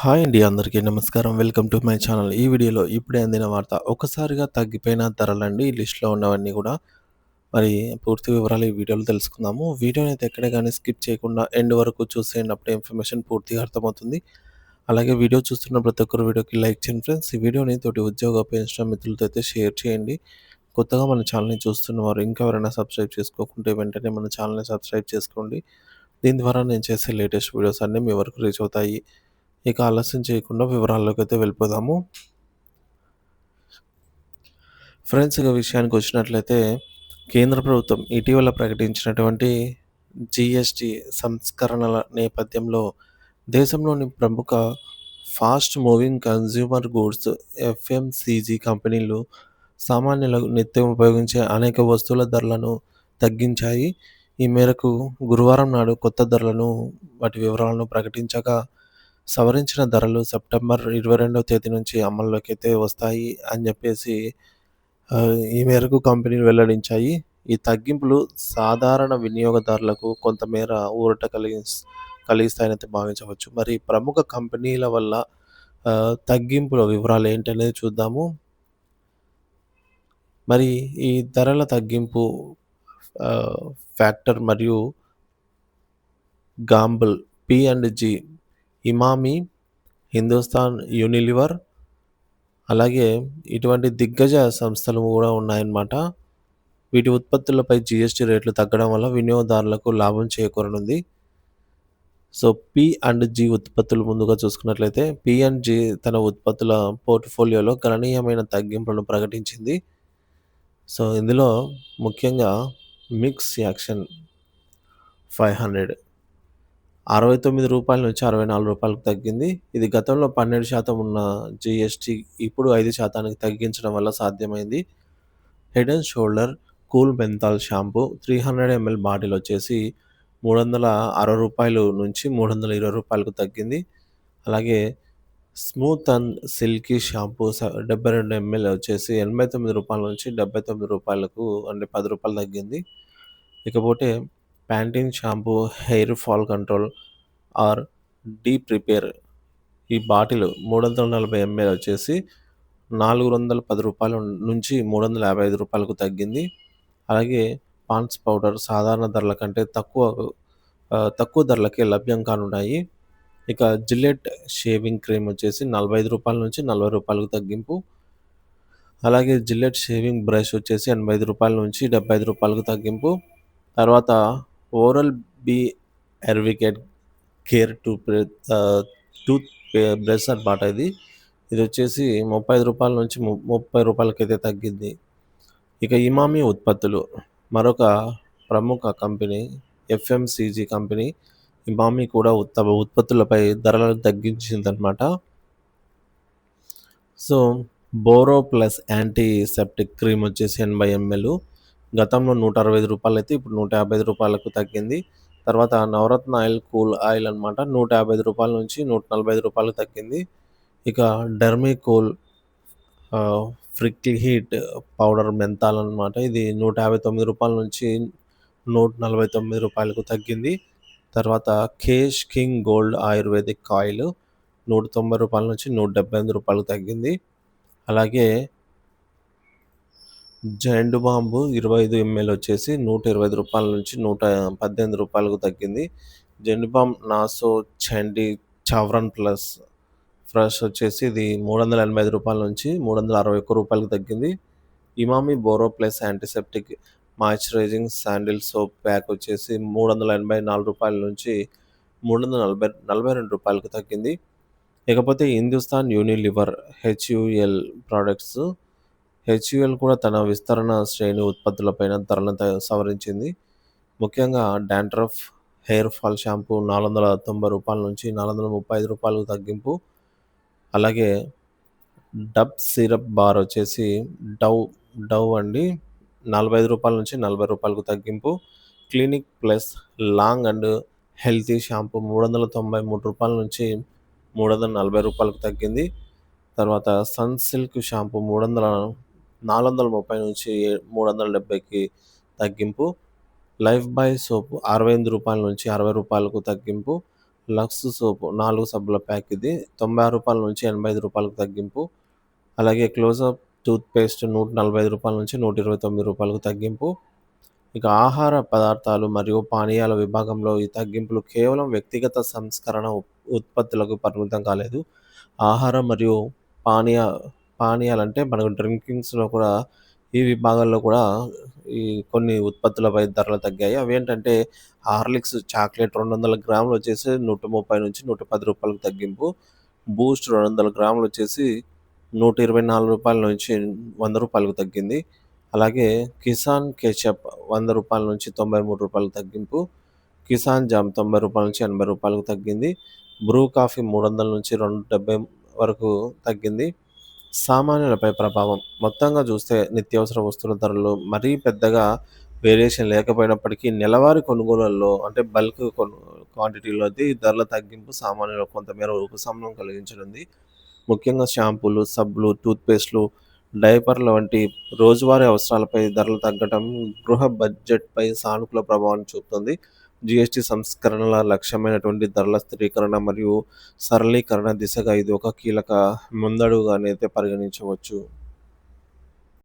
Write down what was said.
Hi అండి. అందరికీ నమస్కారం. Welcome to my channel. ఈ వీడియోలో ఇప్పుడే అందిన వార్త. ఒక్కసారిగా తగ్గిపోయిన ధరలండి. ఈ లిస్ట్‌లో ఉన్నవన్నీ గూడా. మరి పూర్తి వివరాలు ఈ వీడియోలో తెలుసుకుందాము. వీడియోనైతే ఎక్కడ గాని స్కిప్ చేయకుండా ఎండ్ వరకు చూసేయండి. అప్పుడే ఇన్ఫర్మేషన్ పూర్తిగా అర్థమవుతుంది. అలాగే వీడియో చూస్తున్న ప్రతి ఒక్కరు వీడియోకి లైక్ చేయండి ఫ్రెండ్స్. ఈ వీడియోని తోటి ఉద్యోగ, పెన్షన్ మిత్రులతో అయితే షేర్ చేయండి. కొత్తగా మన ఛానల్‌ని చూస్తున్నవారు ఇంకా ఎవరైనా సబ్స్క్రైబ్ చేసుకోకుంటే వెంటనే మన ఛానల్‌ని సబ్స్క్రైబ్ చేసుకోండి. దీని ద్వారా నేను చేసే లేటెస్ట్ వీడియోస్ అన్నీ మీ వరకు రీచ్ అవుతాయి. ఇక ఆలస్యం చేయకుండా వివరాల్లోకైతే వెళ్ళిపోదాము. ఫ్రెండ్స్ ఇక విషయానికొచ్చినట్లయితే కేంద్ర ప్రభుత్వం ఇటీవల ప్రకటించినటువంటి జీఎస్టీ సంస్కరణల నేపథ్యంలో దేశంలోని ప్రముఖ fast moving consumer goods FMCG కంపెనీలు సామాన్యులకు నిత్యం ఉపయోగించే అనేక వస్తువుల ధరలను తగ్గించాయి. ఈ మేరకు గురువారం నాడు కొత్త ధరలను వాటి వివరాలను ప్రకటించగా సవరించిన ధరలు సెప్టెంబర్ 22వ తేదీ నుంచి అమల్లోకైతే వస్తాయి అని చెప్పేసి ఈ మేరకు కంపెనీలు వెల్లడించాయి. ఈ తగ్గింపులు సాధారణ వినియోగదారులకు కొంతమేర ఊరట కలిగిస్తాయనైతే భావించవచ్చు. మరి ప్రముఖ కంపెనీల వల్ల తగ్గింపుల వివరాలు ఏంటనేది చూద్దాము. మరి ఈ ధరల తగ్గింపు ఫ్యాక్టర్ మరియు గాంబుల్, పి&జి, ఇమామి, హిందుస్థాన్ యూనిలివర్ అలాగే ఇటువంటి దిగ్గజ సంస్థలు కూడా ఉన్నాయన్నమాట. వీటి ఉత్పత్తులపై జీఎస్టీ రేట్లు తగ్గడం వల్ల వినియోగదారులకు లాభం చేకూరనుంది. సో, పి&జి ఉత్పత్తులు ముందుగా చూసుకున్నట్లయితే పి&జి తన ఉత్పత్తుల పోర్ట్‌ఫోలియోలో గణనీయమైన తగ్గింపులను ప్రకటించింది. సో, ఇందులో ముఖ్యంగా మిక్స్ యాక్షన్ 500 రూ. 69 నుంచి రూ. 64కు తగ్గింది. ఇది గతంలో 12% ఉన్న జీఎస్టీ ఇప్పుడు 5%కి తగ్గించడం వల్ల సాధ్యమైంది. Head and shoulder cool menthol shampoo 300 ML bottle వచ్చేసి రూ. 360 నుంచి రూ. 320కు తగ్గింది. అలాగే smooth and silky shampoo 72 ML వచ్చేసి రూ. 89 నుంచి రూ. 79కు అంటే రూ. 10 తగ్గింది. ఇకపోతే Pantene shampoo hair fall control or deep repair ఈ బాటిల్ 340 ఎంఎల్ వచ్చేసి రూ. 410 నుంచి రూ. 355కు తగ్గింది. అలాగే పాండ్స్ పౌడర్ సాధారణ ధరల కంటే తక్కువ ధరలకే లభ్యం కానున్నాయి. ఇక జిల్లెట్ షేవింగ్ క్రీమ్ వచ్చేసి రూ. 45 నుంచి రూ. 40కు తగ్గింపు. అలాగే జిల్లెట్ షేవింగ్ బ్రష్ వచ్చేసి రూ. 85 నుంచి రూ. 75కు తగ్గింపు. తర్వాత ఓరల్ బి ఎర్వికెట్ కేర్ టూత్ బ్రష్ అనమాట ఇది. ఇది వచ్చేసి రూ. 35 నుంచి రూ. 30కైతే తగ్గింది. ఇక ఇమామి ఉత్పత్తులు మరొక ప్రముఖ కంపెనీ ఎఫ్ఎంసీజీ కంపెనీ ఇమామి కూడా తమ ఉత్పత్తులపై ధరలను తగ్గించిందనమాట. So, Boro plus antiseptic cream వచ్చేసి 80 ఎంఎల్ గతంలో రూ. 165 అయితే ఇప్పుడు రూ. 150కు తగ్గింది. తర్వాత నవరత్న ఆయిల్ కూల్ ఆయిల్ అనమాట రూ. 150 నుంచి రూ. 145కు తగ్గింది. ఇక డెర్మికోల్ ప్రిక్లీ హీట్ పౌడర్ మెంతాల్ అనమాట. ఇది రూ. 159 నుంచి రూ. 149కు తగ్గింది. తర్వాత cash king gold ayurvedic oil రూ. 190 నుంచి రూ. 178కు తగ్గింది. అలాగే జెండు బాంబు 25 ఎంఎల్ వచ్చేసి రూ. 125 నుంచి రూ. 118కు తగ్గింది. జెండు బామ్ నాసో చండీ చవ్రన్ ప్లస్ ఫ్రెష్ వచ్చేసి ఇది రూ. 385 నుంచి రూ. 361కు తగ్గింది. Emami Boro plus antiseptic moisturising sandal soap pack వచ్చేసి రూ. 384 నుంచి రూ. 342కు తగ్గింది. ఇకపోతే Hindustan Unilever HUL products HUL కూడా తన విస్తరణ శ్రేణి ఉత్పత్తులపైన ధరలను సవరించింది. ముఖ్యంగా డాండ్రఫ్ హెయిర్ ఫాల్ షాంపూ రూ. 490 నుంచి రూ. 435కు తగ్గింపు. అలాగే డబ్ సిరప్ బార్ వచ్చేసి డవ్ అండి రూ. 45 నుంచి రూ. 40కు తగ్గింపు. Clinic plus long and healthy shampoo రూ. 393 నుంచి రూ. 340కు తగ్గింది. తర్వాత సన్ సిల్క్ షాంపూ 430 నుంచి 370కి తగ్గింపు. లైఫ్ బాయ్ సోపు రూ. 68 నుంచి రూ. 60కు తగ్గింపు. లక్స్ సోపు 4 సబ్బుల ప్యాక్ ఇది రూ. 96 నుంచి రూ. 85కి తగ్గింపు. అలాగే క్లోజప్ టూత్ పేస్ట్ రూ. 145 నుంచి రూ. 129కు తగ్గింపు. ఇక ఆహార పదార్థాలు మరియు పానీయాల విభాగంలో ఈ తగ్గింపులు కేవలం వ్యక్తిగత సంస్కరణ ఉత్పత్తులకు పరిమితం కాలేదు. ఆహారం మరియు పానీయ పానీయాలంటే మనకు డ్రింకింగ్స్‌లో కూడా ఈ విభాగాల్లో కూడా ఈ కొన్ని ఉత్పత్తులపై ధరలు తగ్గాయి. అవేంటంటే హార్లిక్స్ చాక్లెట్ 200 గ్రాములు వచ్చేసి రూ. 130 నుంచి రూ. 110 తగ్గింపు. బూస్ట్ 200 గ్రాములు వచ్చేసి రూ. 124 నుంచి రూ. 100కు తగ్గింది. అలాగే కిసాన్ కేచప్ రూ. 100 నుంచి రూ. 93 తగ్గింపు. కిసాన్ జామ్ రూ. 90 నుంచి రూ. 80కు తగ్గింది. బ్రూ కాఫీ 300 నుంచి 270 వరకు తగ్గింది. సామాన్యులపై ప్రభావం మొత్తంగా చూస్తే నిత్యావసర వస్తువుల ధరలు మరీ పెద్దగా వేరియేషన్ లేకపోయినప్పటికీ నెలవారీ కొనుగోళ్లలో అంటే బల్క్ క్వాంటిటీలో అయితే ఈ ధరల తగ్గింపు సామాన్యులకు కొంతమేర ఉపశమనం కలిగించనుంది. ముఖ్యంగా షాంపూలు, సబ్బులు, టూత్‌పేస్ట్‌లు, డైపర్ల వంటి రోజువారీ అవసరాలపై ధరలు తగ్గటం గృహ బడ్జెట్‌పై సానుకూల ప్రభావాన్ని చూపుతుంది. జీఎస్టీ సంస్కరణల లక్ష్యమైనటువంటి ధరల స్థిరీకరణ మరియు సరళీకరణ దిశగా ఇది ఒక కీలక ముందడుగుగానైతే పరిగణించవచ్చు.